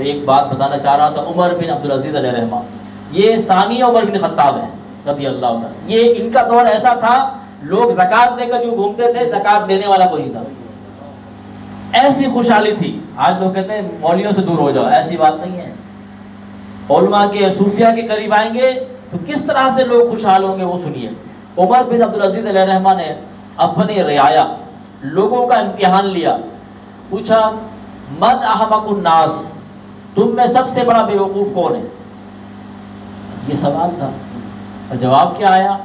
تو ایک بات بتانا چاہ رہا تھا، عمر بن عبدالعزیز علیہ رحمہ، یہ ثانی عمر بن خطاب ہیں رضی اللہ عنہ، یہ ان کا دور ایسا تھا لوگ زکوٰۃ لے کر جو گھومتے تھے زکوٰۃ دینے والا کوئی تھا، ایسی خوشحالی تھی۔ آج لوگ کہتے ہیں مولویوں سے دور ہو جاؤ، ایسی بات نہیں ہے، علماء کے صوفیہ کے قریب آئیں گے تو کس طرح سے لوگ خوشحال ہوں گے وہ سنیے۔ عمر بن عبدالعزیز علیہ رحمہ نے اپنی رعایا لوگوں کا امتحان لیا، پوچھا من احمق الناس، تم میں سب سے بڑا بیوقوف کون ہے؟ یہ سوال تھا، اور جواب کیا آیا؟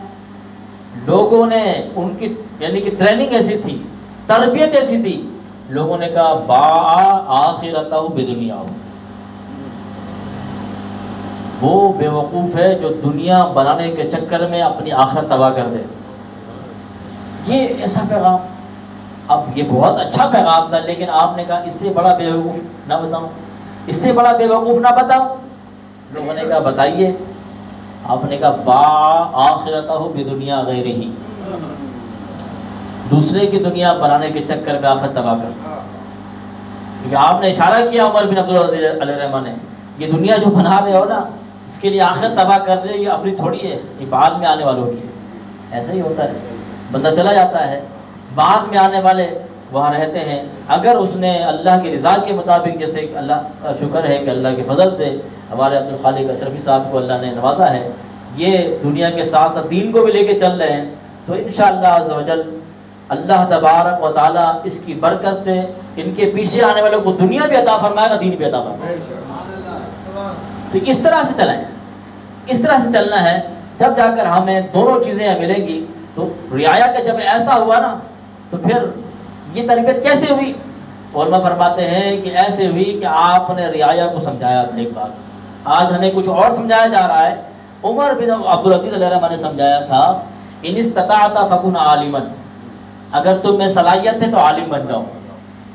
لوگوں نے ان کی یعنی کہ ٹریننگ ایسی تھی، تربیت ایسی تھی، لوگوں نے کہا باع آخرتہ بدنیا، وہ بیوقوف ہے جو دنیا بنانے کے چکر میں اپنی آخرت تباہ کر دے۔ یہ ایسا پیغام، اب یہ بہت اچھا پیغام تھا، لیکن آپ نے کہا اس سے بڑا بیوقوف نہ بتاؤں، اس سے بڑا بیوقوف نہ بتاؤں۔ لوگوں نے کہا بتائیے، آپ نے کہا باع آخرتہ بدنیا غیرہ، دوسرے کی دنیا بنانے کے چکر میں آخرت تباہ کر۔ کیونکہ آپ نے اشارہ کیا عمر بن عبدالعزیز علیہ رحمہ نے، یہ دنیا جو بنا رہے ہو نا، اس کے لیے آخرت تباہ کر رہے، یہ اپنی تھوڑی ہے، یہ بعد میں آنے والوں کی ہے۔ ایسا ہی ہوتا ہے، بندہ چلا جاتا ہے، بعد میں آنے والے وہاں رہتے ہیں۔ اگر اس نے اللہ کی رضا کے مطابق، جیسے کہ اللہ کا شکر ہے کہ اللہ کے فضل سے ہمارے عبدالخالق اشرفی صاحب کو اللہ نے نوازا ہے، یہ دنیا کے ساتھ ساتھ دین کو بھی لے کے چل رہے ہیں، تو انشاءاللہ عز و جل اللہ تبارک و تعالیٰ اس کی برکت سے ان کے پیچھے آنے والوں کو دنیا بھی عطا فرمائے گا، دین بھی عطا فرمائے گا۔ تو اس طرح سے چلیں، اس طرح سے چلنا ہے، جب جا کر ہمیں دونوں چیزیں ملیں گی۔ تو رعایا کا جب ایسا ہوا نا، تو پھر یہ تربیت کیسے ہوئی؟ علماء فرماتے ہیں کہ ایسے ہوئی کہ آپ نے رعایا کو سمجھایا تھا ایک بات، آج ہمیں کچھ اور سمجھایا جا رہا ہے۔ عمر بن عبدالعزیز علیہ رحمہ نے سمجھایا تھا ان استطاعت فکن عالما، اگر تم میں صلاحیت ہے تو عالم بن جاؤ،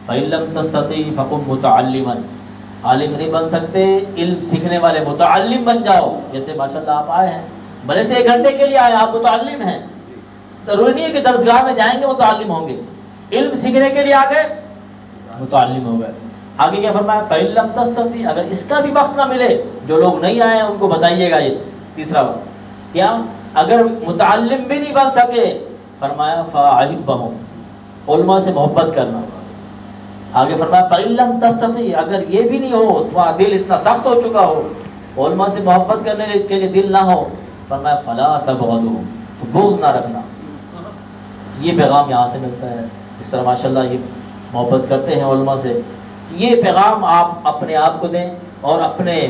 فإن لم تستطع فکن متعلما، عالم نہیں بن سکتے علم سیکھنے والے متعلم بن جاؤ، جیسے ماشاءاللہ آپ آئے ہیں، بھلے سے 1 گھنٹے کے لیے آئے، آپ متعلم ہیں، ضروری نہیں ہے کہ درسگاہ میں جائیں گے متعلم ہوں گے، علم سیکھنے کے لیے آ گئے متعلم ہو گئے۔ آگے کیا فرمایا؟ فإن لم تستطع، اگر اس کا بھی وقت نہ ملے، جو لوگ نہیں آئے ہیں ان کو بتائیے گا اس تیسرا وقت کیا، اگر متعلم بھی نہیں بن سکے، فرمایا فأحبهم، علماء سے محبت کرنا۔ آگے فرمایا فإن لم تستطع، اگر یہ بھی نہیں ہو، تمہارا دل اتنا سخت ہو چکا ہو، علماء سے محبت کرنے کے لیے دل نہ ہو، فرمایا فلا تبغضوا، تو بغض نہ رکھنا۔ یہ پیغام یہاں سے ملتا ہے، اس طرح ماشاءاللہ یہ محبت کرتے ہیں علماء سے۔ یہ پیغام آپ اپنے آپ کو دیں اور اپنے